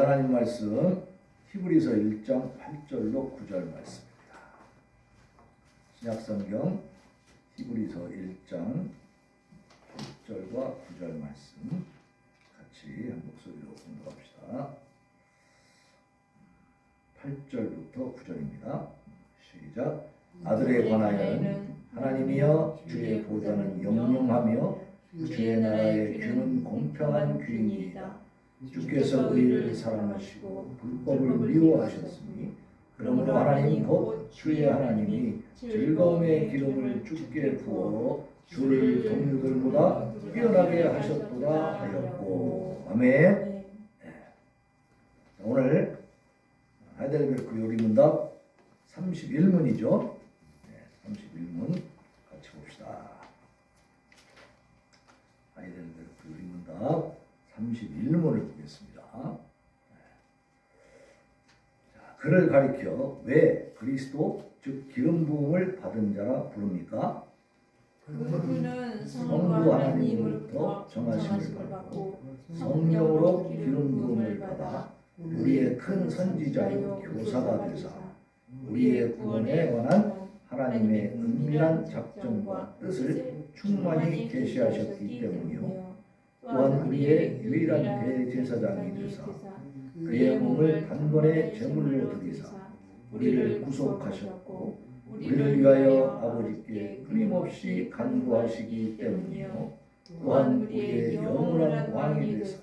하나님 말씀 히브리서 1장 8절로 9절 말씀입니다. 신약성경 히브리서 1장 8절과 9절 말씀 같이 한 목소리로 공부합시다. 8절부터 9절입니다. 시작. 아들에 관하여는 하나님이여 주의 보좌는 영영하며 주의 나라의 규는 공평한 규이니이다. 주께서 의를 사랑하시고 불법을 미워하셨으니 그러므로 하나님 곧 주의 하나님이 즐거움의 기름을 주께 부어 주를 동료들보다 뛰어나게 하셨도다 하였고. 아멘. 오늘 하이델베르크 요리문답 31문이죠. 31문 같이 봅시다. 하이델베르크 요리문답 31문을 보겠습니다. 자, 그를 가리켜 왜 그리스도 즉 기름 부음을 받은 자라 부릅니까? 그분은 성부 하나님으로부터 정하심을 받고 성령으로 기름 부음을 받아 우리의 큰 선지자요 교사가 되사 우리의 구원에 관한 하나님의 은밀한 작정과 뜻을 충만히 계시하셨기 때문이요. 또한 우리의 유일한 대제사장이 되사 그의 몸을 단번에 제물로 드리사 우리를 구속하셨고 우리를 위하여 아버지께 끊임없이 간구하시기 때문이요. 또한 우리의 영원한 왕이 되사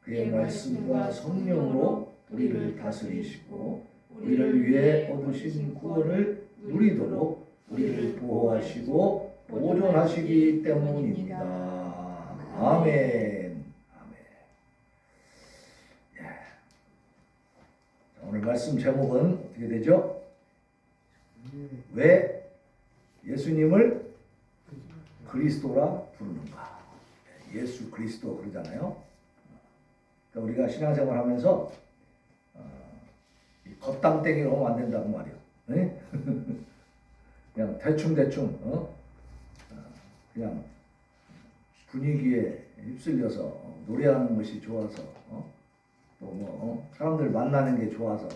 그의 말씀과 성령으로 우리를 다스리시고 우리를 위해 얻으신 구원을 누리도록 우리를 보호하시고 보존하시기 때문입니다. 아멘. 아멘. 예. 오늘 말씀 제목은 어떻게 되죠? 왜 예수님을 그리스도라 부르는가? 예수 그리스도 그러잖아요. 그러니까 우리가 신앙생활 하면서 겉땅땡이로 하면 안 된다고 말이에요. 네? 그냥 대충 그냥 분위기에 휩쓸려서 노래하는 것이 좋아서 또 사람들 만나는 게 좋아서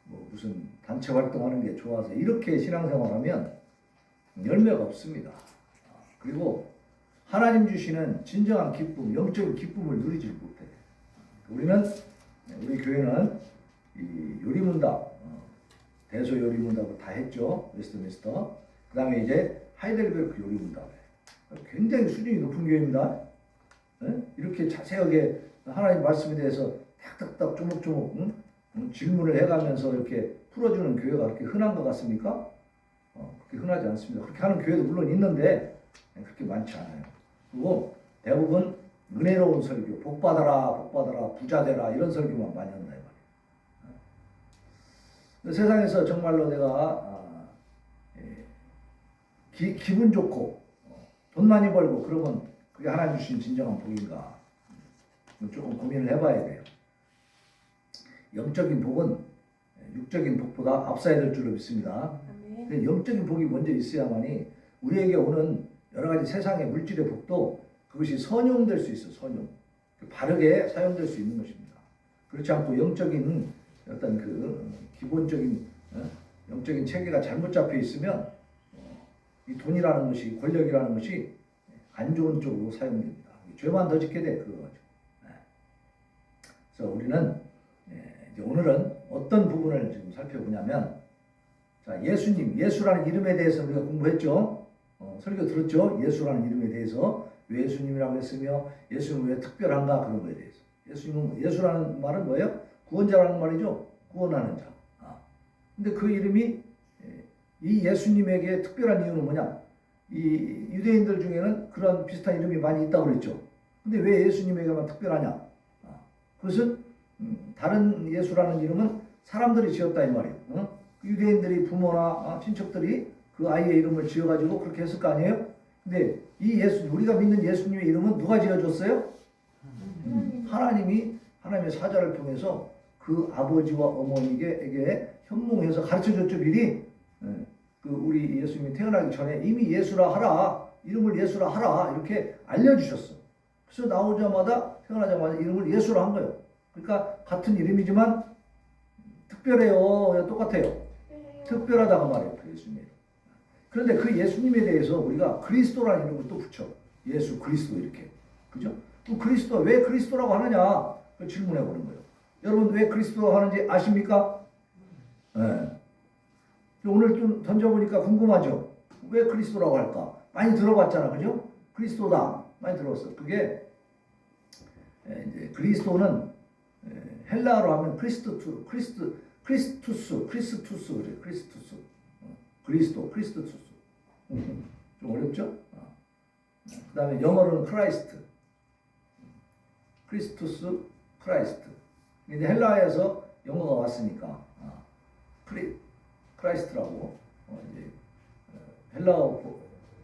뭐 무슨 단체 활동하는 게 좋아서 이렇게 신앙생활하면 열매가 없습니다. 그리고 하나님 주시는 진정한 기쁨, 영적인 기쁨을 누리지 못해. 우리 교회는 이 요리문답, 대소 요리문답을 다 했죠. 웨스트민스터. 그 다음에 이제 하이델베르크 요리문답. 굉장히 수준이 높은 교회입니다. 이렇게 자세하게 하나님 말씀에 대해서 탁탁탁 조목조목 질문을 해가면서 이렇게 풀어주는 교회가 그렇게 흔한 것 같습니까? 그렇게 흔하지 않습니다. 그렇게 하는 교회도 물론 있는데 그렇게 많지 않아요. 그리고 대부분 은혜로운 설교, 복받아라, 부자 되라 이런 설교만 많이 한다 이 말이에요. 세상에서 정말로 내가 기분 좋고 돈 많이 벌고 그러면 그게 하나님 주신 진정한 복인가? 조금 고민을 해봐야 돼요. 영적인 복은 육적인 복보다 앞서야 될 줄로 믿습니다. 영적인 복이 먼저 있어야만이 우리에게 오는 여러 가지 세상의 물질의 복도 그것이 선용될 수 있어. 선용. 바르게 사용될 수 있는 것입니다. 그렇지 않고 영적인 어떤 그 기본적인 영적인 체계가 잘못 잡혀 있으면 이 돈이라는 것이 권력이라는 것이 안 좋은 쪽으로 사용됩니다. 죄만 더 짓게 돼 그거죠. 그래서 우리는 이제 오늘은 어떤 부분을 지금 살펴보냐면 자 예수라는 이름에 대해서 우리가 공부했죠. 설교 들었죠. 예수라는 이름에 대해서 왜 예수님이라고 했으며 예수님은 왜 특별한가 그런 거에 대해서. 예수라는 말은 뭐예요? 구원자라는 말이죠. 구원하는 자. 근데 그 이름이 이 예수님에게 특별한 이유는 뭐냐? 이 유대인들 중에는 그런 비슷한 이름이 많이 있다고 그랬죠. 근데 왜 예수님에게만 특별하냐? 그것은 다른 예수라는 이름은 사람들이 지었다 이 말이에요. 유대인들이 부모나 친척들이 그 아이의 이름을 지어가지고 그렇게 했을 거 아니에요? 근데 이 우리가 믿는 예수님의 이름은 누가 지어줬어요? 하나님의 사자를 통해서 그 아버지와 어머니에게 현몽해서 가르쳐줬죠 미리. 그 우리 예수님이 태어나기 전에 이미 예수라 하라, 이름을 예수라 하라 이렇게 알려주셨어. 그래서 태어나자마자 이름을 예수라 한 거예요. 그러니까 같은 이름이지만 특별해요. 똑같아요. 특별하다고 말해요. 그 예수님. 그런데 그 예수님에 대해서 우리가 그리스도라는 이름을 또 붙여. 예수 그리스도 이렇게. 그죠? 또 그리스도 왜 그리스도라고 하느냐? 그 질문해 보는 거예요. 여러분 왜 그리스도라고 하는지 아십니까? 네. 오늘 좀 던져보니까 궁금하죠? 왜 그리스도라고 할까? 많이 들어봤잖아. 그죠? 그리스도다. 많이 들어봤어. 그게 이제 그리스도는 헬라어로 하면 크리스투스 그래. 크리스투스. 그리스도, 크리스투스. 좀 어렵죠? 그 다음에 영어로는 크라이스트. 크리스투스, 크라이스트. 근데 헬라어에서 영어가 왔으니까 크라이스트라고 이제 헬라어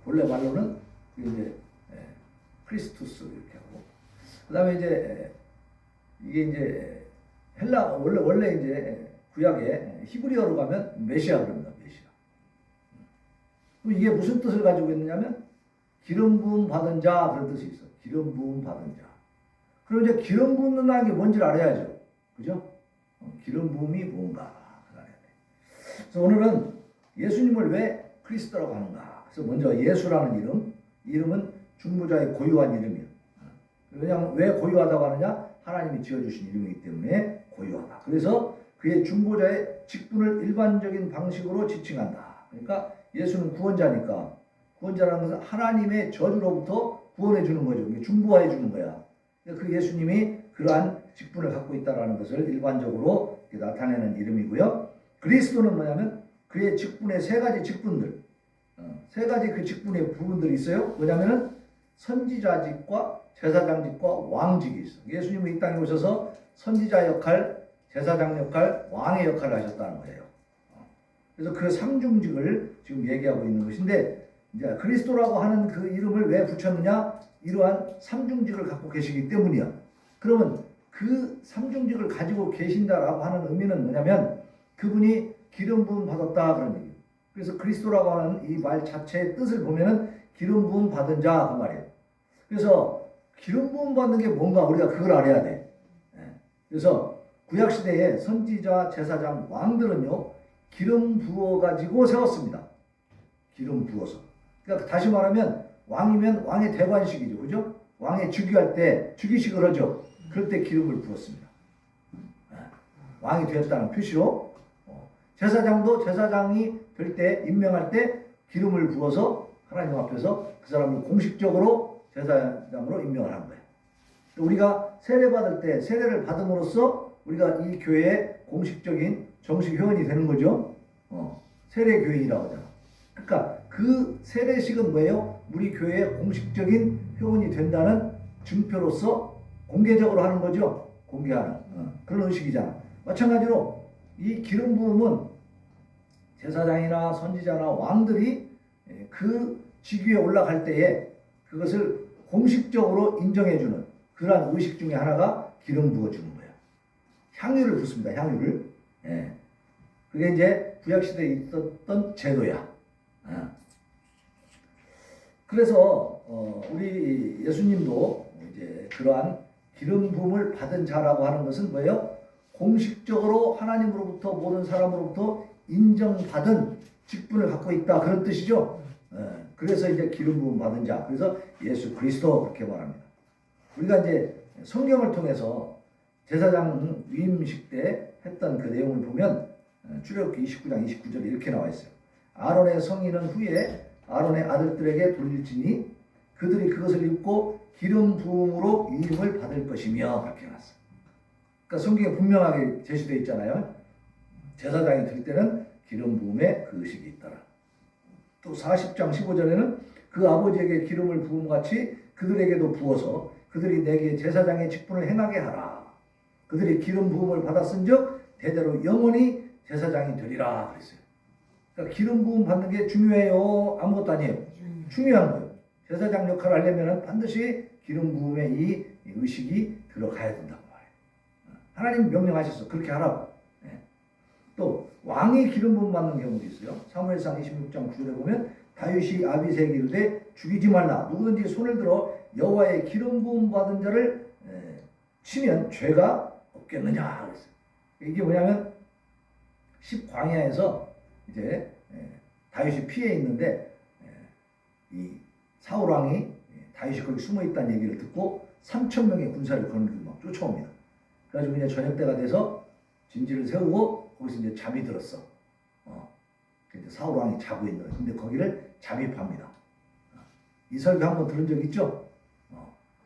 본래 말로는 이제 크리스투스 이렇게 하고 그 다음에 이제 이게 이제 헬라 원래 이제 구약에 히브리어로 가면 메시아 그럽니다. 메시아. 그럼 이게 무슨 뜻을 가지고 있느냐면 기름 부음 받은 자 그런 뜻이 있어. 기름 부음 받은 자. 그럼 이제 기름 붓는다는 게 뭔지를 알아야죠. 그죠? 기름 부음이 뭔가 알아야 돼. 그래서 오늘은 예수님을 왜 그리스도라고 하는가. 그래서 먼저 예수라는 이름은 중보자의 고유한 이름이에요. 왜냐하면 왜 고유하다고 하느냐? 하나님이 지어주신 이름이기 때문에 고유하다. 그래서 그의 중보자의 직분을 일반적인 방식으로 지칭한다. 그러니까 예수는 구원자니까 구원자라는 것은 하나님의 저주로부터 구원해 주는 거죠. 중보해 주는 거야. 그 예수님이 그러한 직분을 갖고 있다는 것을 일반적으로 나타내는 이름이고요. 그리스도는 뭐냐면 그의 직분의 세 가지 직분들, 세 가지 그 직분의 부분들이 있어요. 뭐냐면은 선지자직과 제사장직과 왕직이 있어. 예수님은 이 땅에 오셔서 선지자 역할, 제사장 역할, 왕의 역할을 하셨다는 거예요. 그래서 그 삼중직을 지금 얘기하고 있는 것인데 이제 그리스도라고 하는 그 이름을 왜 붙였느냐? 이러한 삼중직을 갖고 계시기 때문이야. 그러면 그 삼중직을 가지고 계신다라고 하는 의미는 뭐냐면 그분이 기름 부음 받았다 그런 얘기예요. 그래서 그리스도라고 하는 이 말 자체의 뜻을 보면은 기름 부음 받은 자 그 말이에요. 그래서 기름 부음 받는 게 뭔가 우리가 그걸 알아야 돼. 그래서 구약 시대에 선지자, 제사장, 왕들은요 기름 부어 가지고 세웠습니다. 기름 부어서. 그러니까 다시 말하면 왕이면 왕의 대관식이죠, 그죠? 왕의 즉위할 때 즉위식을 하죠. 그럴 때 기름을 부었습니다. 왕이 되었다는 표시로. 제사장도 제사장이 될 때 임명할 때 기름을 부어서 하나님 앞에서 그 사람을 공식적으로 제사장으로 임명을 한 거예요. 우리가 세례 받을 때 세례를 받음으로써 우리가 이 교회의 공식적인 정식 회원이 되는 거죠. 세례 교인이라고 하잖아. 그러니까 그 세례식은 뭐예요? 우리 교회의 공식적인 회원이 된다는 증표로서 공개적으로 하는 거죠. 공개하는 그런 의식이잖아. 마찬가지로 이 기름 부음은 제사장이나 선지자나 왕들이 그 직위에 올라갈 때에 그것을 공식적으로 인정해주는 그러한 의식 중에 하나가 기름 부어주는 거예요. 향유를 붓습니다. 향유를. 그게 이제 구약시대에 있었던 제도야. 그래서 우리 예수님도 이제 그러한 기름 부음을 받은 자라고 하는 것은 뭐예요? 공식적으로 하나님으로부터 모든 사람으로부터 인정받은 직분을 갖고 있다 그런 뜻이죠. 그래서 이제 기름 부음 받은 자. 그래서 예수 그리스도 그렇게 말합니다. 우리가 이제 성경을 통해서 제사장 위임식 때 했던 그 내용을 보면 출애굽기 29장 29절에 이렇게 나와 있어요. 아론의 성인은 후에 아론의 아들들에게 돌릴지니 그들이 그것을 입고 기름 부음으로 위임을 받을 것이며 그렇게 나왔어요. 그러니까 성경에 분명하게 제시되어 있잖아요. 제사장이 될 때는 기름 부음의 그 의식이 있더라. 또 40장 15절에는 그 아버지에게 기름을 부음같이 그들에게도 부어서 그들이 내게 제사장의 직분을 행하게 하라. 그들이 기름 부음을 받았은즉 대대로 영원히 제사장이 되리라 그랬어요. 그러니까 기름 부음 받는 게 중요해요? 아무것도 아니에요. 중요한 거예요. 제사장 역할을 하려면 반드시 기름 부음의 이 의식이 들어가야 된다고 말해요. 하나님 명령하셨어. 그렇게 하라고. 또 왕이 기름 부음 받는 경우도 있어요. 사무엘상 26장 9절에 보면 다윗이 아비새에게 이르되 죽이지 말라. 누구든지 손을 들어 여호와의 기름 부음 받은 자를 치면 죄가 없겠느냐 그랬어요. 이게 뭐냐면 10광야에서 이제 다윗이 피해 있는데 이 사울 왕이 다윗이 거기 숨어 있다는 얘기를 듣고 3,000명의 군사를 거느리고 막 쫓아옵니다. 그래가지고 이제 저녁 때가 돼서 진지를 세우고 거기서 이제 잠이 들었어. 이제 사울 왕이 자고 있는 거예요. 근데 거기를 잠입합니다. 이 설교 한번 들은 적 있죠?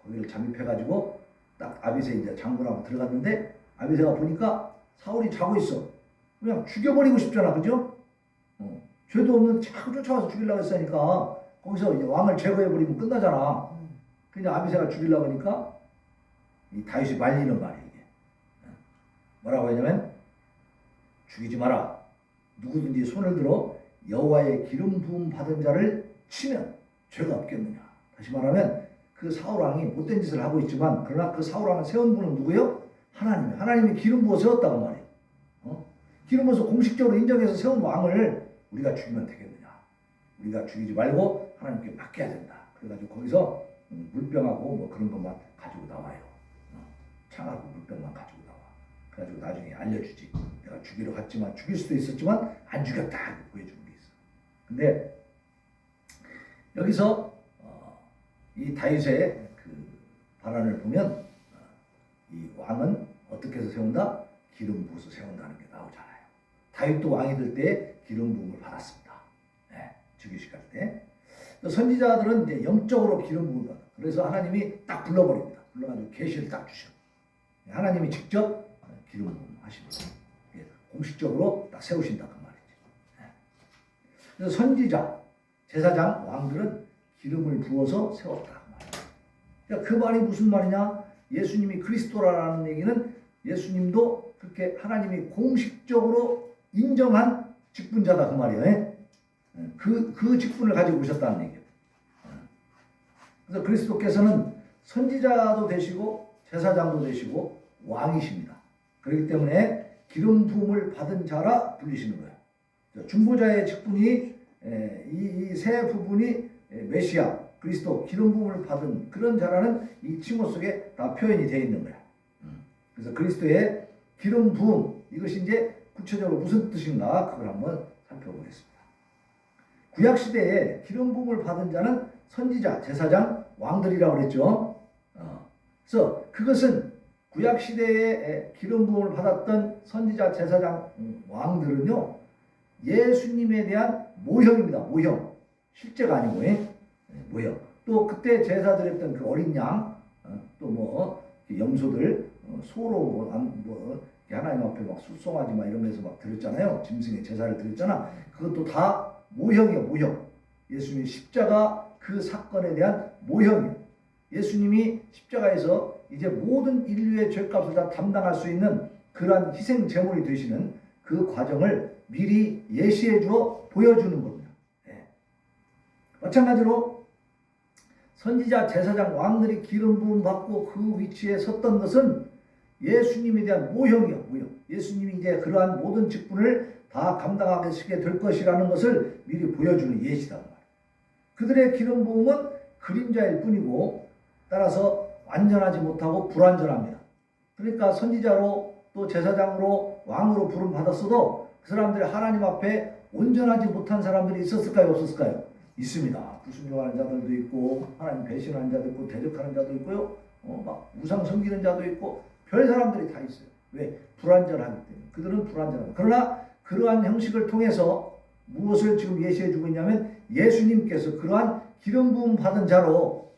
거기를 잠입해가지고 딱 아비새 이제 장군하고 들어갔는데 아비새가 보니까 사울이 자고 있어. 그냥 죽여버리고 싶잖아, 그죠? 죄도 없는데 자꾸 쫓아와서 죽이려고 했으니까 거기서 이제 왕을 제거해버리면 끝나잖아. 그냥 아비새가 죽이려고 하니까 이 다윗이 말리는 말이에요. 이게 뭐라고 하냐면 죽이지 마라. 누구든지 손을 들어 여호와의 기름 부음 받은 자를 치면 죄가 없겠느냐. 다시 말하면 그 사울 왕이 못된 짓을 하고 있지만 그러나 그 사울 왕을 세운 분은 누구예요? 하나님이 기름 부어 세웠다고 말이에요. 기름 부어서 공식적으로 인정해서 세운 왕을 우리가 죽이면 되겠느냐. 우리가 죽이지 말고 하나님께 맡겨야 된다. 그래가지고 거기서 물병하고 뭐 그런 것만 가지고 나와요. 창하고 물병만 가지고 나와. 그래가지고 나중에 알려주지. 내가 죽이러 갔지만 죽일 수도 있었지만 안 죽였다. 보여주는 게 있어. 근데 여기서 이 다윗의 그 발언을 보면 이 왕은 어떻게 해서 세운다? 기름 부어서 세운다는 게 나오잖아요. 다윗도 왕이 될 때 기름 부음을 받았습니다. 즉위식 할 때. 선지자들은 이제 영적으로 기름 부음을 받아. 그래서 하나님이 딱 불러버립니다. 불러가지고 계시를 딱 주셔. 하나님이 직접 기름 부음 하십니다. 공식적으로 딱 세우신다 그 말이지. 그래서 선지자, 제사장, 왕들은 기름을 부어서 세웠다 그 말이야. 그러니까 그 말이 무슨 말이냐? 예수님이 그리스도라는 얘기는 예수님도 그렇게 하나님이 공식적으로 인정한 직분자다 그 말이에요. 그 직분을 가지고 오셨다는 얘기예요. 그래서 그리스도께서는 선지자도 되시고 제사장도 되시고 왕이십니다. 그렇기 때문에 기름 부음을 받은 자라 불리시는 거예요. 중보자의 직분이 이 세 부분이 메시아, 그리스도, 기름 부음을 받은 그런 자라는 이 칭호 속에 다 표현이 되어 있는 거야. 그래서 그리스도의 기름 부음, 이것이 이제 구체적으로 무슨 뜻인가 그걸 한번 살펴보겠습니다. 구약 시대에 기름 부음을 받은 자는 선지자, 제사장, 왕들이라고 그랬죠. 그래서 그것은 구약 시대에 기름 부음을 받았던 선지자, 제사장, 왕들은요 예수님에 대한 모형입니다. 모형, 실제가 아니고 모형. 또 그때 제사 드렸던 그 어린 양, 또 뭐 염소들, 소로 하나님 앞에 막 숫송아지 막 이러면서 막 드렸잖아요. 짐승의 제사를 드렸잖아. 그것도 다 모형이에요. 모형. 예수님의 십자가 그 사건에 대한 모형이에요. 예수님이 십자가에서 이제 모든 인류의 죄값을 다 담당할 수 있는 그러한 희생 제물이 되시는 그 과정을 미리 예시해 주어 보여주는 겁니다. 마찬가지로 선지자, 제사장, 왕들이 기름 부음 받고 그 위치에 섰던 것은 예수님에 대한 모형이요. 모형. 예수님이 이제 그러한 모든 직분을 다 감당하시게 될 것이라는 것을 미리 보여주는 예시다. 그들의 기름 부음은 그림자일 뿐이고 따라서 완전하지 못하고 불완전합니다. 그러니까 선지자로 또 제사장으로 왕으로 부름 받았어도 그 사람들이 하나님 앞에 온전하지 못한 사람들이 있었을까요? 없었을까요? 있습니다. 불순종하는 자들도 있고 하나님 배신하는 자도 있고 대적하는 자도 있고요. 막 우상 섬기는 자도 있고 별 사람들이 다 있어요. 왜? 불완전하기 때문에. 그들은 불완전합니다. 그러나 그러한 형식을 통해서 무엇을 지금 예시해 주고 있냐면 예수님께서 그러한 기름 부음 받은 자로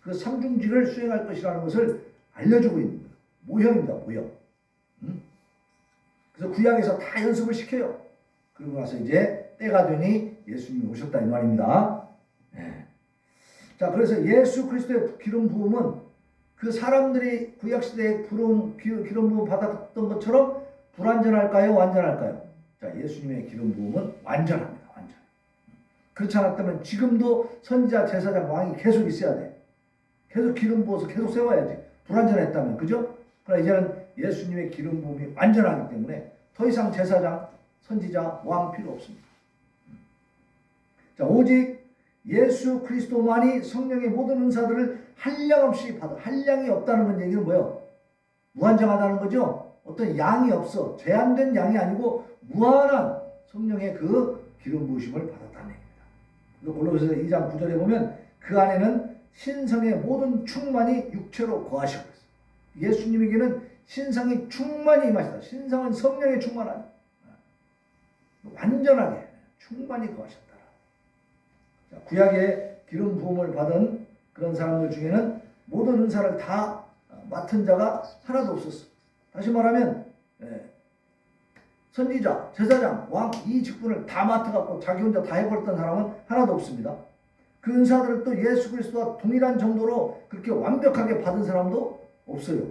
그 상중직을 수행할 것이라는 것을 알려주고 있는 거예요. 모형입니다. 모형. 그래서 구약에서 다 연습을 시켜요. 그리고 나서 이제 때가 되니 예수님이 오셨다 이 말입니다. 자, 그래서 예수 그리스도의 기름 부음은 그 사람들이 구약 시대에 기름 부음 받았던 것처럼 불완전할까요? 완전할까요? 자, 예수님의 기름 부음은 완전합니다. 완전. 그렇지 않았다면 지금도 선지자, 제사장, 왕이 계속 있어야 돼. 계속 기름 부어서 계속 세워야지. 불완전했다면, 그죠? 그러나 이제는 예수님의 기름 부음이 완전하기 때문에 더 이상 제사장, 선지자, 왕 필요 없습니다. 자, 오직 예수 그리스도만이 성령의 모든 은사들을 한량없이 받아. 한량이 없다는 얘기는 뭐예요? 무한정하다는 거죠. 어떤 양이 없어. 제한된 양이 아니고 무한한 성령의 그 기름 부으심을 받았다는 얘기입니다. 골로새서 2장 9절에 보면 그 안에는 신성의 모든 충만이 육체로 거하시고 있어요. 예수님에게는 신성이 충만히 임하시다. 신성은 성령의 충만한 완전하게 충만히 거하셨다. 자, 구약의 기름 부음을 받은 그런 사람들 중에는 모든 은사를 다 맡은 자가 하나도 없었어. 다시 말하면 선지자, 제사장, 왕 이 직분을 다 맡아갖고 자기 혼자 다 해버렸던 사람은 하나도 없습니다. 그 은사들을 또 예수 그리스도와 동일한 정도로 그렇게 완벽하게 받은 사람도 없어요.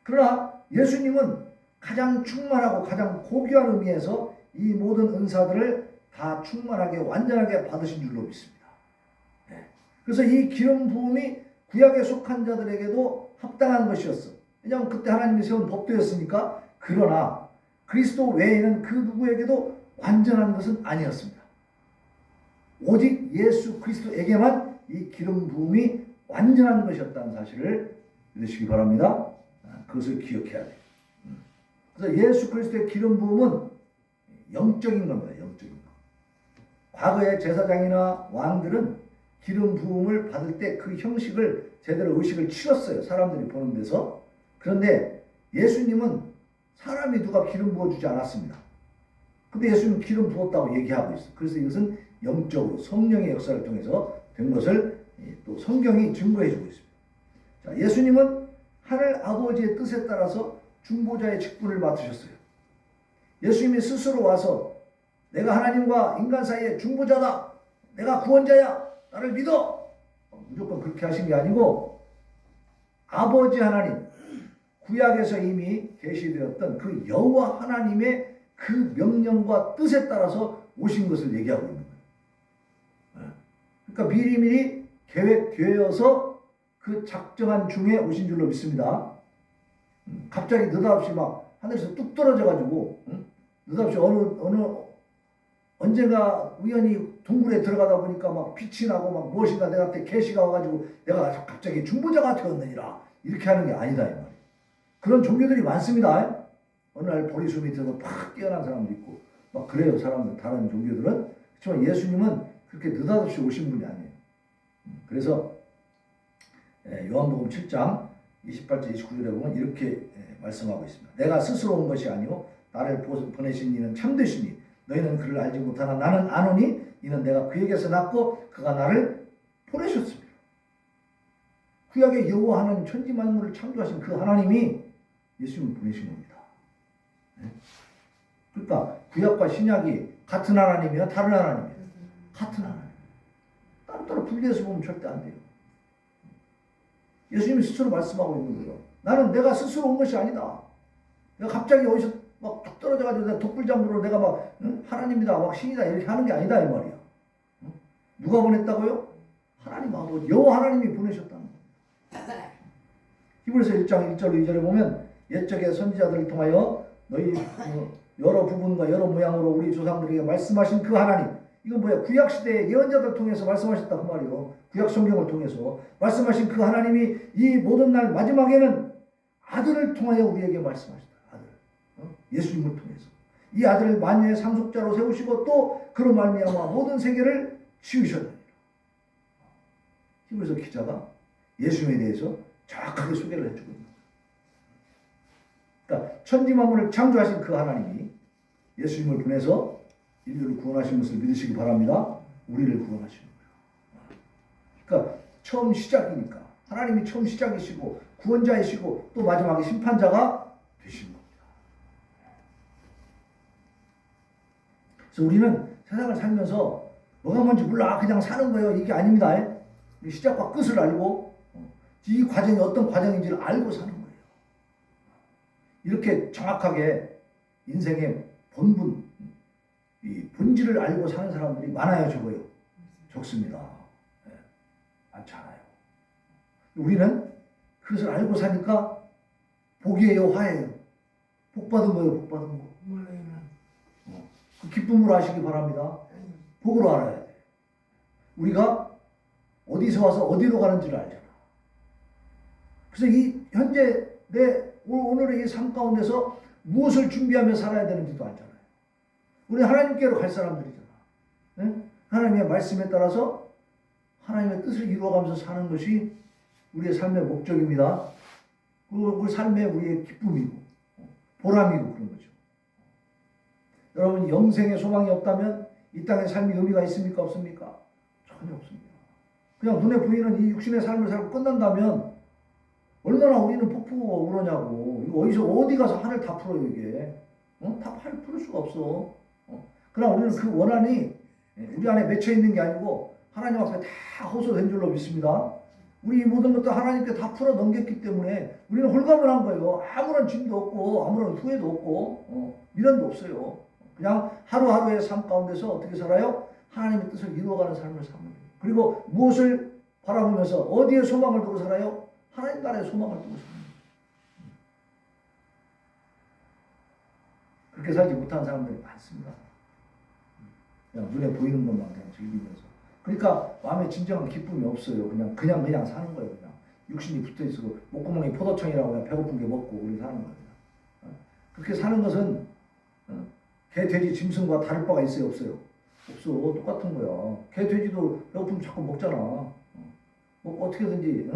그러나 예수님은 가장 충만하고 가장 고귀한 의미에서 이 모든 은사들을 다 충만하게 완전하게 받으신 줄로 믿습니다. 그래서 이 기름 부음이 구약에 속한 자들에게도 합당한 것이었어. 왜냐하면 그때 하나님이 세운 법도였으니까. 그러나 그리스도 외에는 그 누구에게도 완전한 것은 아니었습니다. 오직 예수 그리스도에게만 이 기름 부음이 완전한 것이었다는 사실을 믿으시기 바랍니다. 그것을 기억해야 돼요. 그래서 예수 그리스도의 기름 부음은 영적인 겁니다. 영적인 것. 과거의 제사장이나 왕들은 기름 부음을 받을 때 그 형식을 제대로 의식을 치렀어요. 사람들이 보는 데서. 그런데 예수님은 사람이 누가 기름 부어주지 않았습니다. 근데 예수님은 기름 부었다고 얘기하고 있어요. 그래서 이것은 영적으로 성령의 역사를 통해서 된 것을 또 성경이 증거해 주고 있습니다. 자, 예수님은 하늘 아버지의 뜻에 따라서 중보자의 직분을 맡으셨어요. 예수님이 스스로 와서 내가 하나님과 인간 사이의 중보자다. 내가 구원자야. 나를 믿어. 무조건 그렇게 하신 게 아니고 아버지 하나님, 구약에서 이미 계시되었던 그 여호와 하나님의 그 명령과 뜻에 따라서 오신 것을 얘기하고 있는 거예요. 그러니까 미리미리 계획되어서 그 작정한 중에 오신 줄로 믿습니다. 갑자기 느닷없이 막 하늘에서 뚝 떨어져가지고 느닷없이 언젠가 우연히 동굴에 들어가다 보니까 막 빛이 나고 막 무엇인가 내한테 계시가 와가지고 내가 갑자기 중보자가 되었느니라 이렇게 하는 게 아니다 이 말이에요. 그런 종교들이 많습니다. 어느 날 보리수 밑에서 팍 뛰어난 사람도 있고 막 그래요. 사람들 다른 종교들은. 그렇지만 예수님은 그렇게 느닷없이 오신 분이 아니에요. 그래서 요한복음 7장 28절 29절에 보면 이렇게 말씀하고 있습니다. 내가 스스로 온 것이 아니오 나를 보내신 이는 참되시니 너희는 그를 알지 못하나 나는 아노니 이는 내가 그에게서 났고 그가 나를 보내셨습니다. 구약의 여호와 하나님 천지 만물을 창조하신 그 하나님이 예수님을 보내신 겁니다. 그러니까 구약과 신약이 같은 하나님이야 다른 하나님이야? 같은 하나님. 따로따로 분리해서 보면 절대 안 돼요. 예수님이 스스로 말씀하고 있는 거예요. 나는 내가 스스로 온 것이 아니다. 내가 갑자기 어디서 막 툭 떨어져가지고 내가 독불장구로 내가 막 하나님이다 막 신이다 이렇게 하는 게 아니다 이 말이야. 누가 보냈다고요? 하나님 아버지 여호와 하나님이 보내셨다는 거예요. 히브리서 1장 1절 2절에 보면 옛적의 선지자들을 통하여 너희 여러 부분과 여러 모양으로 우리 조상들에게 말씀하신 그 하나님. 이건 뭐야? 구약 시대의 예언자들 통해서 말씀하셨다 그 말이요. 구약 성경을 통해서 말씀하신 그 하나님이 이 모든 날 마지막에는 아들을 통하여 우리에게 말씀하셨다. 아들. 예수님을 통해서. 이 아들을 만유의 상속자로 세우시고 또 그로 말미암아 모든 세계를 지으셨느니라. 히브리서 기자가 예수님에 대해서 정확하게 소개를 해주고 있는 거예요. 그러니까 천지 만물을 창조하신 그 하나님이 예수님을 보내서 인류를 구원하신 것을 믿으시기 바랍니다. 우리를 구원하시는 거예요. 그러니까 처음 시작이니까 하나님이 처음 시작이시고 구원자이시고 또 마지막에 심판자가 되신 겁니다. 그래서 우리는 세상을 살면서 뭐가 뭔지 몰라 그냥 사는 거예요. 이게 아닙니다. 시작과 끝을 알고 이 과정이 어떤 과정인지를 알고 사는 거예요. 이렇게 정확하게 인생의 본분, 이 본질을 알고 사는 사람들이 많아요, 적어요? 적습니다. 네. 많지 않아요. 우리는 그것을 알고 사니까 복이에요, 화예요? 복 받은 거예요, 복 받은 거? 그 기쁨으로 아시기 바랍니다. 복으로 알아야 돼. 우리가 어디서 와서 어디로 가는지를 알잖아. 그래서 이 현재 오늘의 이 삶 가운데서 무엇을 준비하며 살아야 되는지도 알잖아요. 우리 하나님께로 갈 사람들이잖아. 네? 하나님의 말씀에 따라서 하나님의 뜻을 이루어가면서 사는 것이 우리의 삶의 목적입니다. 그리고 그 삶의 우리의 기쁨이고 보람이고 그런 거죠. 여러분 영생의 소망이 없다면 이 땅의 삶이 의미가 있습니까? 없습니까? 전혀 없습니다. 그냥 눈에 보이는 이 육신의 삶을 살고 끝난다면 얼마나 우리는 폭풍우가 오르냐고. 이거 어디 가서 하늘 다 풀어요 이게. 다 풀을 수가 없어. 그러나 우리는 그 원한이 우리 안에 맺혀 있는 게 아니고 하나님 앞에 다 호소된 줄로 믿습니다. 우리 모든 것도 하나님께 다 풀어 넘겼기 때문에 우리는 홀가분한 거예요. 아무런 짐도 없고 아무런 후회도 없고 미련도 없어요. 그냥 하루하루의 삶 가운데서 어떻게 살아요? 하나님의 뜻을 이루어가는 삶을 사는 거예요. 그리고 무엇을 바라보면서 어디에 소망을 두고 살아요? 하나님 나라에 소망을 두고 사는 거예요. 그렇게 살지 못한 사람들이 많습니다. 그냥 눈에 보이는 것만 그냥 즐기면서. 그러니까 마음에 진정한 기쁨이 없어요. 그냥 사는 거예요. 그냥 육신이 붙어 있고 목구멍이 포도청이라고 그냥 배고픈 게 먹고 우리 사는 거예요. 그렇게 사는 것은 개, 돼지, 짐승과 다를 바가 있어요, 없어요? 없어. 똑같은 거야. 개, 돼지도 배고프면 자꾸 먹잖아. 뭐 어떻게든지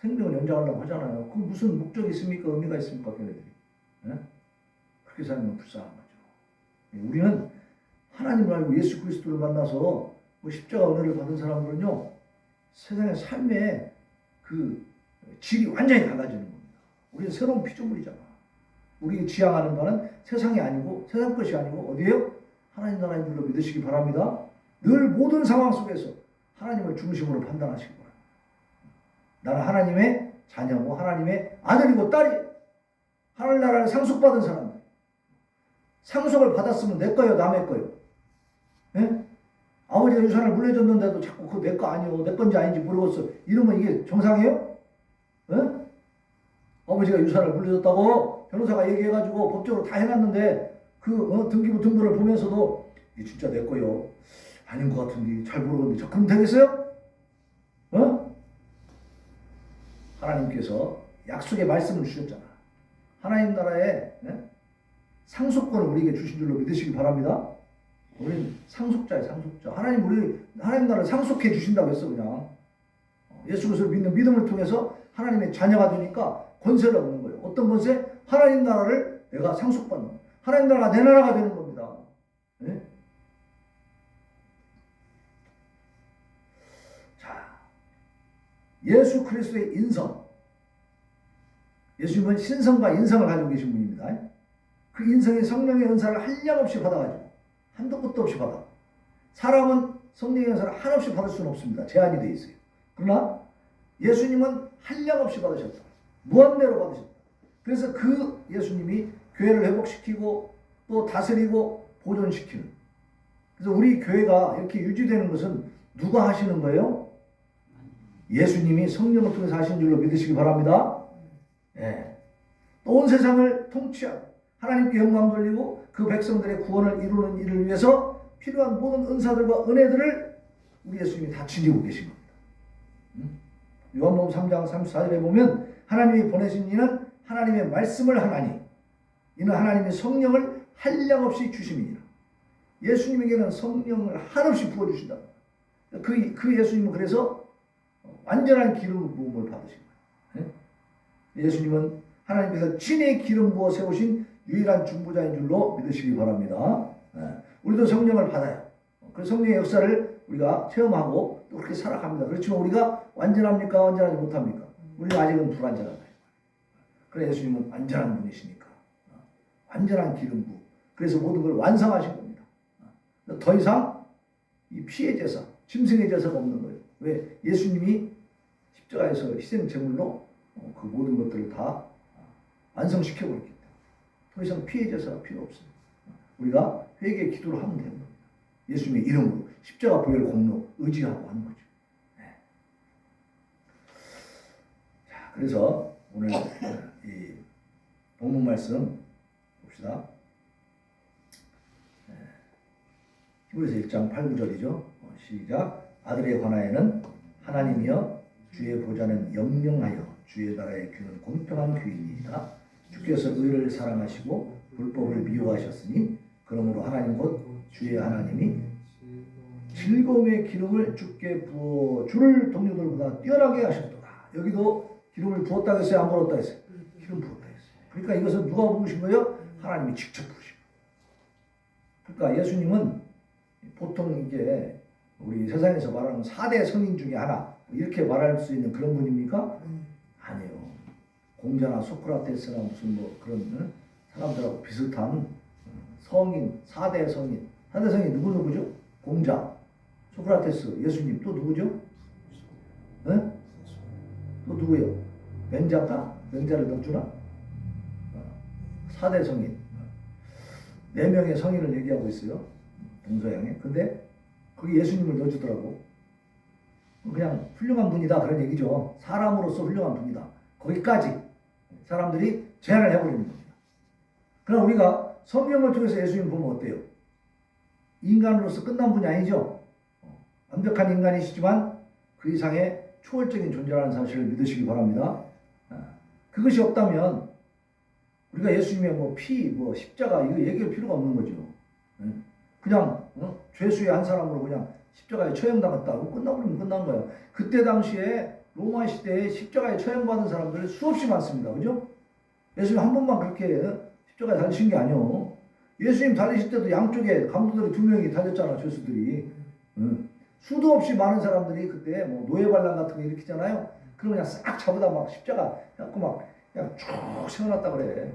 생명을 연장하려고 하잖아요. 그 무슨 목적이 있습니까? 의미가 있습니까? 걔네들이. 그렇게 살면 불쌍한 거죠. 우리는 하나님을 알고 예수 그리스도를 만나서 십자가 은혜를 받은 사람들은요, 세상의 삶의 그 질이 완전히 달라지는 겁니다. 우리는 새로운 피조물이잖아. 우리 지향하는 바는 세상이 아니고, 세상 것이 아니고, 어디에요? 하나님 나라인 줄로 믿으시기 바랍니다. 늘 모든 상황 속에서 하나님을 중심으로 판단하시기 바랍니다. 나는 하나님의 자녀고, 하나님의 아들이고 딸이, 하늘나라를 상속받은 사람들. 상속을 받았으면 내 거예요, 남의 거예요? 예? 아버지가 유산을 물려줬는데도 자꾸 그거 내 거 아니요, 내 건지 아닌지 모르겠어. 이러면 이게 정상이에요? 예? 아버지가 유산을 물려줬다고 변호사가 얘기해가지고 법적으로 다 해놨는데 그 등기부 등본을 보면서도 이게 진짜 내 거요, 아닌 것 같은데 잘 모르겠는데 그럼 되겠어요? 하나님께서 약속의 말씀을 주셨잖아. 하나님 나라에 상속권을 우리에게 주신 줄로 믿으시기 바랍니다. 우리는 상속자예요, 상속자. 하나님 나라를 상속해 주신다고 했어, 그냥. 예수 그리스도를 믿는 믿음을 통해서 하나님의 자녀가 되니까 권세를 얻는 거예요. 어떤 권세? 하나님 나라를 내가 상속받는 거예요. 하나님 나라가 내 나라가 되는 겁니다. 네? 자, 예수 그리스도의 인성. 예수님은 신성과 인성을 가지고 계신 분입니다. 그 인성의 성령의 은사를 한량없이 받아가지고 한도 끝도 없이 받아. 사람은 성령의 은사를 한없이 받을 수는 없습니다. 제한이 되어 있어요. 그러나 예수님은 한량없이 받으셨다. 무한대로 받으셨다. 그래서 그 예수님이 교회를 회복시키고 또 다스리고 보존시키는. 그래서 우리 교회가 이렇게 유지되는 것은 누가 하시는 거예요? 예수님이 성령을 통해서 하신 줄로 믿으시기 바랍니다. 네. 온 세상을 통치하고 하나님께 영광 돌리고 그 백성들의 구원을 이루는 일을 위해서 필요한 모든 은사들과 은혜들을 우리 예수님이 다 지니고 계신 겁니다. 요한복음 3장 34절에 보면 하나님이 보내신 이는 하나님의 말씀을 하나니 이는 하나님의 성령을 한량없이 주심이니라. 예수님에게는 성령을 한없이 부어주신다. 그 예수님은 그래서 완전한 기름 부음을 받으신 거예요. 예수님은 하나님께서 친히 기름 부어 세우신 유일한 중보자인 줄로 믿으시기 바랍니다. 우리도 성령을 받아요. 그 성령의 역사를 우리가 체험하고 또 그렇게 살아갑니다. 그렇지만 우리가 완전합니까? 완전하지 못합니까? 우리는 아직은 불완전하다. 그래 예수님은 완전한 분이시니까. 완전한 기름 부음. 그래서 모든 걸 완성하신 겁니다. 더 이상 이 피의 제사, 짐승의 제사가 없는 거예요. 왜? 예수님이 십자가에서 희생 제물로 그 모든 것들을 다 완성시켜버렸기 때문에 더 이상 피의 제사가 필요 없어요. 우리가 회개의 기도를 하면 되는 겁니다. 예수님의 이름으로 십자가 보혈 공로 의지하고 하는 거죠. 네. 자, 그래서 오늘 이 본문 말씀 봅시다. 히브리서 1장 8, 9절이죠. 시작. 아들에 관하여는 하나님이여 주의 보좌는 영영하여 주의 나라의 귀는 공평한 귀이니이다. 주께서 의를 사랑하시고 불법을 미워하셨으니 그러므로 하나님 곧 주의 하나님이 즐거움의 기름을 주께 부어 주를 동료들보다 뛰어나게 하셨도다. 여기도 기름을 부었다고 했어요? 안 부었다고 했어요? 기름 부었다고 했어요. 그러니까 이것은 누가 부으신 거예요? 하나님이 직접 부으신 거예요. 그러니까 예수님은 보통 이게 우리 세상에서 말하는 4대 성인 중에 하나 이렇게 말할 수 있는 그런 분입니까? 아니에요. 공자나 소크라테스나 무슨 뭐 그런 사람들하고 비슷한 성인, 4대 성인. 4대 성인 누구죠? 공자, 소크라테스, 예수님, 또 누구죠? 네? 또 누구요? 맹자가? 맹자를 넣어주나? 4대 성인. 4명의 성인을 얘기하고 있어요. 동서양에. 근데 거기 예수님을 넣어주더라고. 그냥 훌륭한 분이다 그런 얘기죠. 사람으로서 훌륭한 분이다. 거기까지 사람들이 제안을 해버리는 겁니다. 그럼 우리가 성경을 통해서 예수님 보면 어때요? 인간으로서 끝난 분이 아니죠. 완벽한 인간이시지만 그 이상의 초월적인 존재라는 사실을 믿으시기 바랍니다. 그것이 없다면 우리가 예수님의 뭐 피, 뭐 십자가 이거 얘기할 필요가 없는 거죠. 그냥 죄수의 한 사람으로 그냥 십자가에 처형당했다고 끝나버리면 끝난 거예요. 그때 당시에 로마 시대에 십자가에 처형받은 사람들 수없이 많습니다. 그죠? 예수님 한 번만 그렇게 십자가에 달리신 게 아니요. 예수님 달리실 때도 양쪽에 강도들이 2명이 달렸잖아, 죄수들이. 수도 없이 많은 사람들이 그때 뭐 노예반란 같은 거 일으키잖아요. 그러면 그냥 싹 잡아다 막 십자가 해갖고 막 그냥 쭉 세워놨다 그래.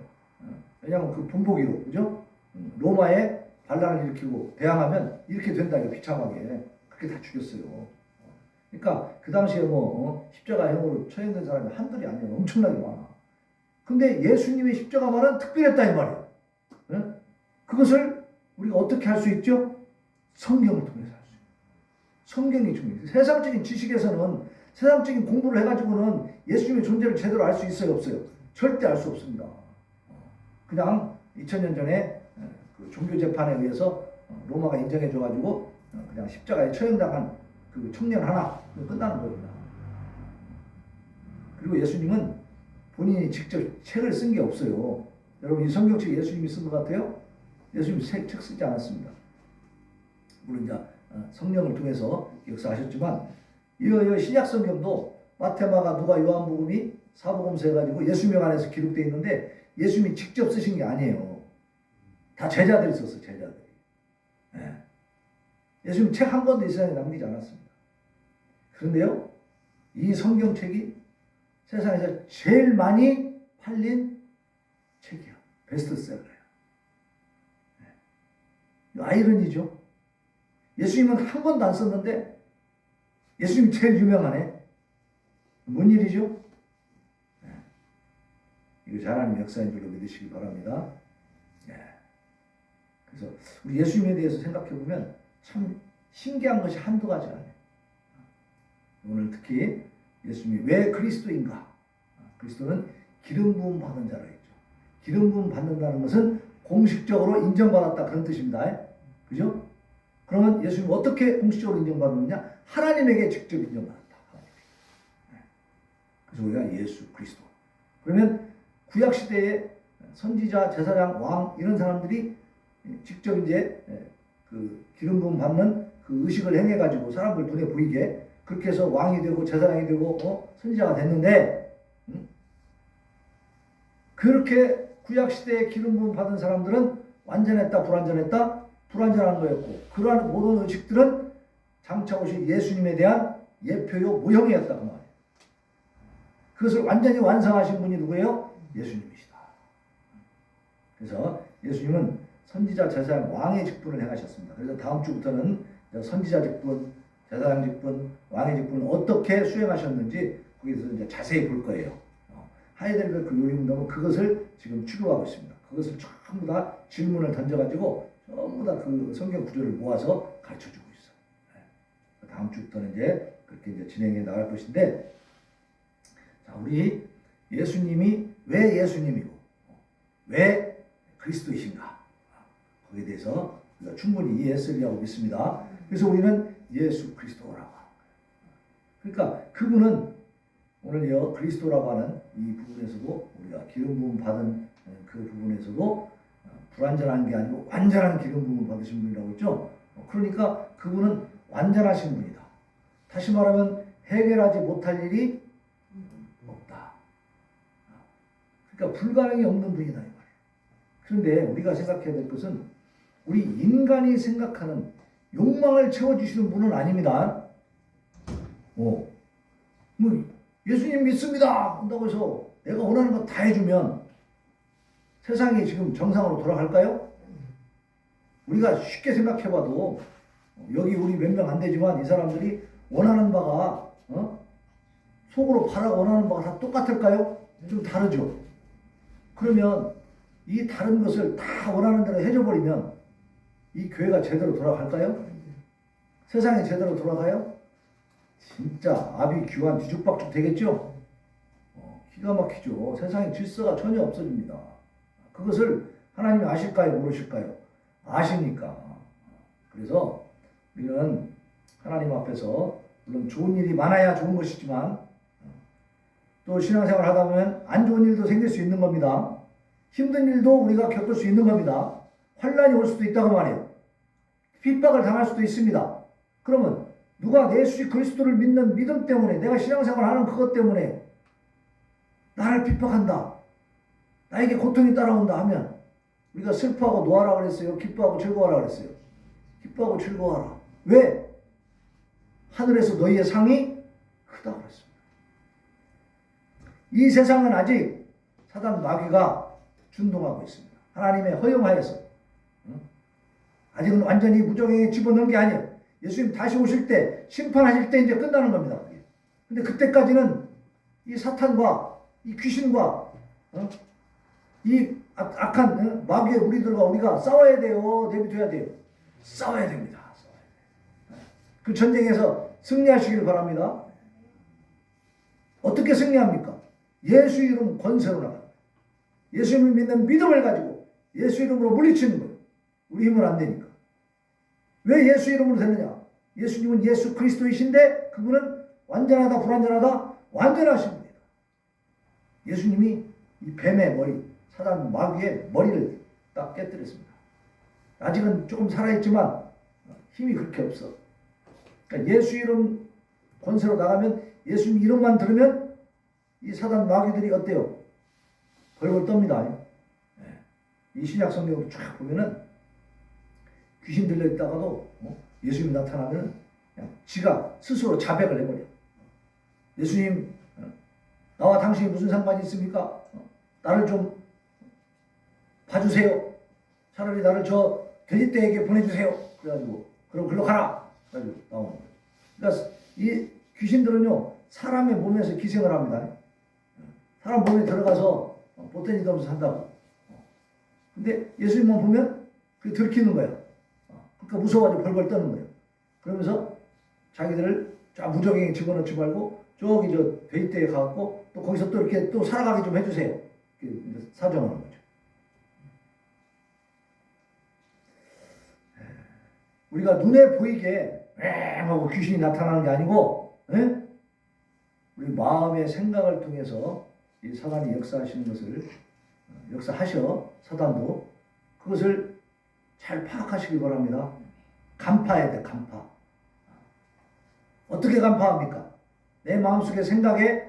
왜냐면 그 본보기로, 그죠? 로마에 반란을 일으키고 대항하면 이렇게 된다, 이거 비참하게. 그렇게 다 죽였어요. 그러니까 그 당시에 뭐 십자가형으로 처형된 사람이 한둘이 아니에요. 엄청나게 많아. 근데 예수님의 십자가만은 특별했다 이 말이에요. 그것을 우리가 어떻게 할 수 있죠? 성경을 통해서 할 수 있어요. 성경이 중요해요. 세상적인 지식에서는, 세상적인 공부를 해가지고는 예수님의 존재를 제대로 알 수 있어요, 없어요? 절대 알 수 없습니다. 그냥 2000년 전에 그 종교 재판에 의해서 로마가 인정해줘가지고 그냥 십자가에 처형당한 그 청년 하나 끝나는 겁니다. 그리고 예수님은 본인이 직접 책을 쓴 게 없어요. 여러분 이 성경책 예수님이 쓴 것 같아요? 예수님이 책 쓰지 않았습니다. 물론 이제 성령을 통해서 역사하셨지만 이 신약 성경도 마태마가 누가 요한복음이 사복음서 해가지고 예수명 안에서 기록되어 있는데 예수님이 직접 쓰신 게 아니에요. 다 제자들이 썼어요. 제자들이. 네. 예수님 책 한 권도 이 세상에 남기지 않았습니다. 그런데요, 이 성경책이 세상에서 제일 많이 팔린 책이야. 베스트셀러야. 네. 아이러니죠. 예수님은 한 권도 안 썼는데 예수님이 제일 유명하네. 뭔 일이죠? 네. 이거 하나님 역사인 줄로 믿으시기 바랍니다. 네. 그래서 우리 예수님에 대해서 생각해 보면 참 신기한 것이 한두 가지가 아니에요. 오늘 특히 예수님이 왜 그리스도인가? 그리스도는 기름 부음 받은 자로 했죠. 기름 부음 받는다는 것은 공식적으로 인정받았다 그런 뜻입니다. 그죠? 그러면 예수님은 어떻게 공식적으로 인정받느냐? 하나님에게 직접 인정받았다. 그래서 우리가 예수 그리스도. 그러면 구약 시대에 선지자, 제사장, 왕 이런 사람들이 직접 이제 그 기름 부음 받는 그 의식을 행해 가지고 사람들 눈에 보이게 그렇게 해서 왕이 되고 제사장이 되고 선지자가 됐는데 그렇게 구약 시대에 기름 부음 받은 사람들은 완전했다, 불완전했다, 불완전한 거였고 그러한 모든 의식들은 장차 오실 예수님에 대한 예표요 모형이었다 그 말이에요. 그것을 완전히 완성하신 분이 누구예요? 예수님이시다. 그래서 예수님은 선지자, 제사장, 왕의 직분을 행하셨습니다. 그래서 다음 주부터는 선지자 직분, 제사장 직분, 왕의 직분을 어떻게 수행하셨는지 거기서 이제 자세히 볼 거예요. 하이델베르 그 요리문답은 그것을 지금 추구하고 있습니다. 그것을 전부 다 질문을 던져가지고 전부 다 그 성경 구조를 모아서 가르쳐주고 있어요. 다음 주부터는 이제 그렇게 이제 진행해 나갈 것인데, 자, 우리 예수님이 왜 예수님이고 왜 그리스도이신가? 거기에 대해서 우리가 충분히 이해했으리라고 믿습니다. 그래서 우리는 예수 그리스도라고 합니다. 그러니까 그분은 오늘 그리스도라고 하는 이 부분에서도 우리가 기름 부음 받은 그 부분에서도 불완전한 게 아니고 완전한 기름 부음을 받으신 분이라고 했죠. 그러니까 그분은 완전하신 분이다. 다시 말하면 해결하지 못할 일이 없다. 그러니까 불가능이 없는 분이다 이 말이에요. 그런데 우리가 생각해야 될 것은 우리 인간이 생각하는 욕망을 채워주시는 분은 아닙니다. 뭐 예수님 믿습니다 한다고 해서 내가 원하는 거 다 해주면 세상이 지금 정상으로 돌아갈까요? 우리가 쉽게 생각해봐도 여기 우리 몇 명 안 되지만 이 사람들이 원하는 바가 속으로 바라고 원하는 바가 다 똑같을까요? 좀 다르죠. 그러면 이 다른 것을 다 원하는 대로 해줘버리면 이 교회가 제대로 돌아갈까요? 세상이 제대로 돌아가요? 진짜 아비규환 뒤죽박죽 되겠죠? 기가 막히죠. 세상의 질서가 전혀 없어집니다. 그것을 하나님이 아실까요? 모르실까요? 아시니까. 그래서 우리는 하나님 앞에서 물론 좋은 일이 많아야 좋은 것이지만 또 신앙생활 하다 보면 안 좋은 일도 생길 수 있는 겁니다. 힘든 일도 우리가 겪을 수 있는 겁니다. 환난이 올 수도 있다고 말해요. 핍박을 당할 수도 있습니다. 그러면 누가 예수 그리스도를 믿는 믿음 때문에 내가 신앙생활 하는 그것 때문에 나를 핍박한다. 나에게 고통이 따라온다 하면 우리가 슬퍼하고 노하라 그랬어요? 기뻐하고 즐거워하라 그랬어요? 기뻐하고 즐거워하라. 왜? 하늘에서 너희의 상이 크다 그랬습니다. 이 세상은 아직 사단 마귀가 준동하고 있습니다. 하나님의 허용하에서 아직은 완전히 무적행에 집어넣은 게 아니에요. 예수님 다시 오실 때 심판하실 때 이제 끝나는 겁니다. 근데 그때까지는 이 사탄과 이 귀신과 이 악한 마귀의 무리들과 우리가 싸워야 돼요. 내비둬야 돼요. 싸워야 됩니다. 싸워야 돼요. 그 전쟁에서 승리하시길 바랍니다. 어떻게 승리합니까? 예수 이름 권세로 나가요. 예수님을 믿는 믿음을 가지고 예수 이름으로 물리치는 거예요. 우리 힘은 안 되니까. 왜 예수 이름으로 되느냐? 예수님은 예수 그리스도이신데 그분은 완전하다 불완전하다 완전하신 분이다. 예수님이 이 뱀의 머리, 사단 마귀의 머리를 딱 깨뜨렸습니다. 아직은 조금 살아있지만 힘이 그렇게 없어. 그러니까 예수 이름 권세로 나가면 예수님 이름만 들으면 이 사단 마귀들이 어때요? 벌벌 떱니다. 이 신약 성경을 쫙 보면은 귀신 들려있다가도 예수님이 나타나면 그냥 지가 스스로 자백을 해버려. 예수님, 나와 당신이 무슨 상관이 있습니까? 나를 좀 봐주세요. 차라리 나를 저 돼지떼에게 보내주세요. 그래가지고 그럼 글로 가라. 그래가지고 나오는 거예요. 그러니까 이 귀신들은요 사람의 몸에서 기생을 합니다. 사람 몸에 들어가서 보태지도 없이 산다고. 근데 예수님만 보면 그게 들키는 거예요. 그러니까 무서워가지고 벌벌 떠는 거예요. 그러면서 자기들을 쫙 무적행에 집어넣지 말고 저기 저 돼지떼에 가갖고 또 거기서 또 이렇게 또 살아가게 좀 해주세요. 사정하는 거죠. 우리가 눈에 보이게 하고 귀신이 나타나는 게 아니고 우리 마음의 생각을 통해서 이 사단이 역사하시는 것을 역사하셔 사단도 그것을 잘 파악하시기 바랍니다. 간파해야 돼. 간파. 어떻게 간파합니까? 내 마음속의 생각에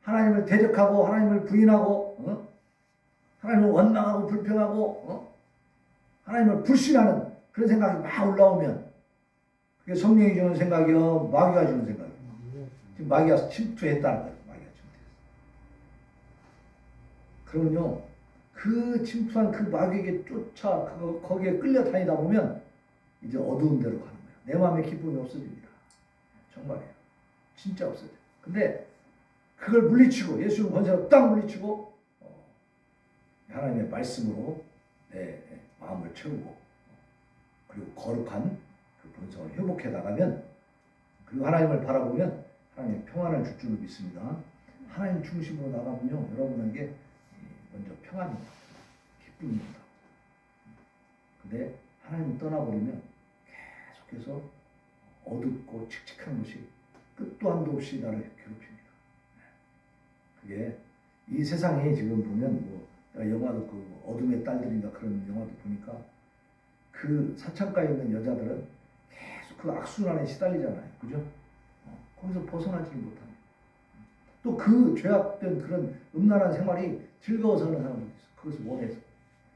하나님을 대적하고 하나님을 부인하고 하나님을 원망하고 불평하고 하나님을 불신하는 그런 생각이 막 올라오면 그게 성령이 주는 생각이요 마귀가 주는 생각이요. 지금 마귀가 침투했다는 거예요. 마귀가 침투했어요. 그러면요 그 침투한 그 마귀에게 쫓아 거기에 끌려다니다 보면 이제 어두운 데로 가는 거예요. 내 마음에 기쁨이 없어집니다. 정말이에요. 진짜 없어져요. 근데 그걸 물리치고 예수님 권세로 딱 물리치고 하나님의 말씀으로 내 마음을 채우고 그리고 거룩한 그 본성을 회복해 나가면 그리고 하나님을 바라보면 하나님의 평안을 줄 줄로 믿습니다. 하나님 중심으로 나가면요 여러분에게 먼저 평안이 옵니다. 기쁨이 온다. 근데 하나님을 떠나버리면 계속해서 어둡고 칙칙한 것이 끝도 한도 없이 나를 괴롭힙니다. 그게 이 세상이 지금 보면 뭐 내가 영화도 그 어둠의 딸들인가 그런 영화도 보니까 그 사창가에 있는 여자들은 계속 그 악순환에 시달리잖아요. 그죠? 거기서 벗어나지 못합니다. 또 그 죄악된 그런 음란한 생활이 즐거워서 하는 사람들이 있어. 그것을 원해서.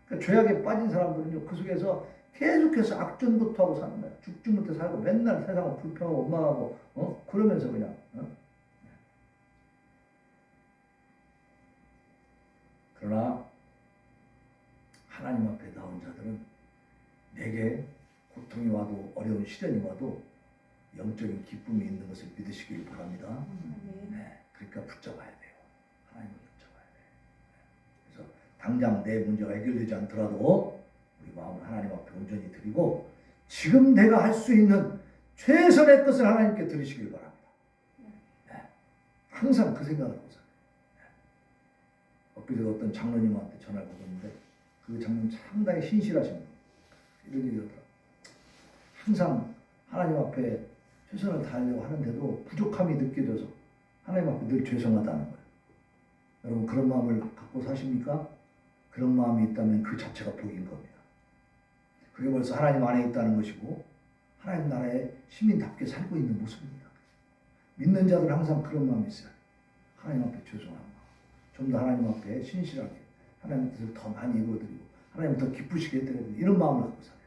그러니까 죄악에 빠진 사람들은요, 그 속에서 계속해서 악전부터 하고 사는 거야. 죽지 못해 살고 맨날 세상을 불평하고 원망하고 그러면서 그냥 그러나 하나님 앞에 나온 자들은 내게 고통이 와도 어려운 시련이 와도 영적인 기쁨이 있는 것을 믿으시길 바랍니다. 네, 그러니까 붙잡아야 돼요. 하나님을 붙잡아야 돼요. 그래서 당장 내 문제가 해결되지 않더라도 우리 마음을 하나님 앞에 온전히 드리고 지금 내가 할 수 있는 최선의 것을 하나님께 드리시길 바랍니다. 네, 항상 그 생각을 하고 살아요. 엊그제 어떤 장로님한테 전화를 받았는데 그 장로님 상당히 신실하신 분. 이런 얘기를 하더라고요. 항상 하나님 앞에 최선을 다하려고 하는데도 부족함이 느껴져서 하나님 앞에 늘 죄송하다는 거예요. 여러분 그런 마음을 갖고 사십니까? 그런 마음이 있다면 그 자체가 복인 겁니다. 그게 벌써 하나님 안에 있다는 것이고 하나님 나라의 시민답게 살고 있는 모습입니다. 믿는 자들 항상 그런 마음이 있어요. 하나님 앞에 죄송한 마음. 좀 더 하나님 앞에 신실하게 하나님 뜻을 더 많이 이루어드리고 하나님 더 기쁘시게 해드리고 이런 마음을 갖고 살아요.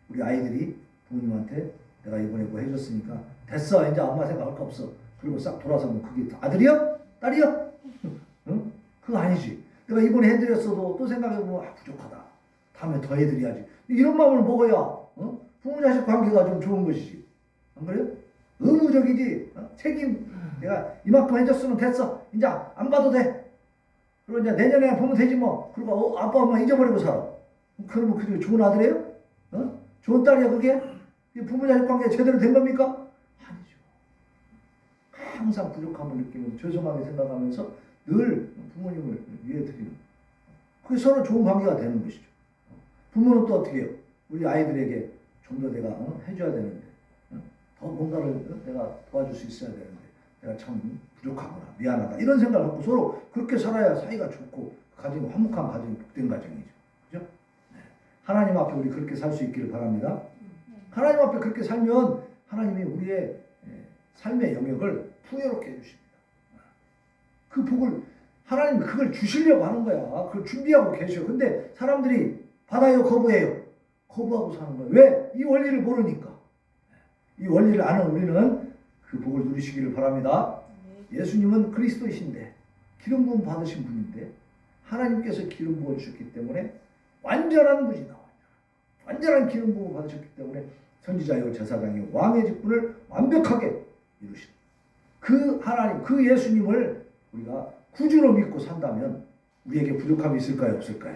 우리 아이들이 부모님한테 내가 이번에 뭐 해줬으니까 됐어 이제 엄마 생각할 거 없어 그리고 싹 돌아서면 그게 아들이야? 딸이야? 응? 그거 아니지. 내가 이번에 해드렸어도 또 생각해보면 부족하다. 다음에 더 해드려야지. 이런 마음을 먹어야 부모 자식 관계가 좀 좋은 것이지. 안 그래요? 의무적이지. 책임 내가 이만큼 해줬으면 됐어. 이제 안 봐도 돼. 그리고 이제 내년에 보면 되지 뭐. 그리고 아빠 엄마 잊어버리고 살아. 그러면 그게 좋은 아들이에요? 좋은 딸이야 그게? 부모 자식 관계 제대로 된 겁니까? 아니죠. 항상 부족함을 느끼면서 죄송하게 생각하면서 늘 부모님을 위해 드리는 그게 서로 좋은 관계가 되는 것이죠. 부모는 또 어떻게 해요? 우리 아이들에게 좀 더 내가 해줘야 되는데 더 뭔가를 내가 도와줄 수 있어야 되는데 내가 참 부족하구나 미안하다 이런 생각을 갖고 서로 그렇게 살아야 사이가 좋고 가정이 화목한 가정이 복된 가정이죠. 그죠? 네. 하나님 앞에 우리 그렇게 살 수 있기를 바랍니다. 하나님 앞에 그렇게 살면 하나님이 우리의 삶의 영역을 풍요롭게 해주십니다. 그 복을 하나님이 그걸 주시려고 하는 거야. 그걸 준비하고 계셔. 근데 사람들이 받아요 거부해요? 거부하고 사는 거예요. 왜? 이 원리를 모르니까. 이 원리를 아는 우리는 그 복을 누리시기를 바랍니다. 예수님은 그리스도이신데 기름 부음 받으신 분인데 하나님께서 기름 부어 주셨기 때문에 완전한 분이다. 완전한 기름 부음을 받으셨기 때문에 선지자요 제사장이요 왕의 직분을 완벽하게 이루신 그 하나님 그 예수님을 우리가 구주로 믿고 산다면 우리에게 부족함이 있을까요? 없을까요?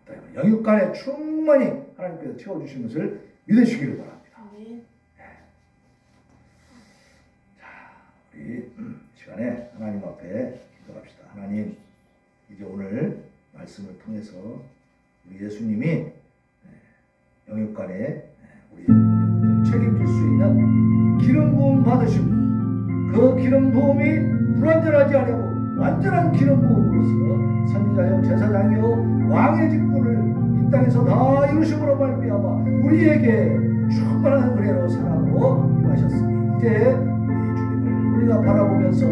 없다. 영육간에 충만히 하나님께서 채워주신 것을 믿으시기를 바랍니다. 자, 우리 시간에 하나님 앞에 기도합시다. 하나님 이제 오늘 말씀을 통해서 우리 예수님이 영육간에 우리 모든 것들을 책임질 수 있는 기름 부음 받으시고 그 기름 부음이 불완전하지 않고 완전한 기름 부음으로써 선지자요 제사장이요 왕의 직분을 이 땅에서 다 이루심으로 말미암아 우리에게 충만한 은혜로 사랑으로 임하셨으니 이제 우리 주님을 우리가 바라보면서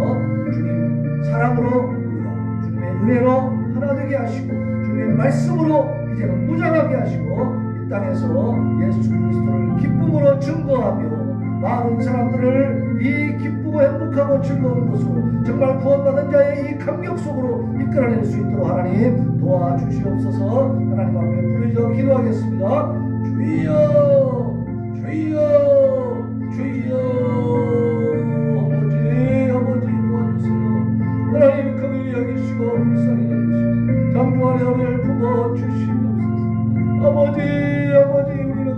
주님 사랑으로 우리가 주님의 은혜로 하나 되게 하시고 주님의 말씀으로 이제는 무장하게 하시고 이 땅에서 예수 그리스도를 기쁨으로 증거하며 많은 사람들을 이 기쁘고 행복하고 즐거운 곳으로 정말 구원받은 자의 이 감격 속으로 이끌어낼 수 있도록 하나님 도와주시옵소서. 하나님 앞에 부르짖어 기도하겠습니다. 주여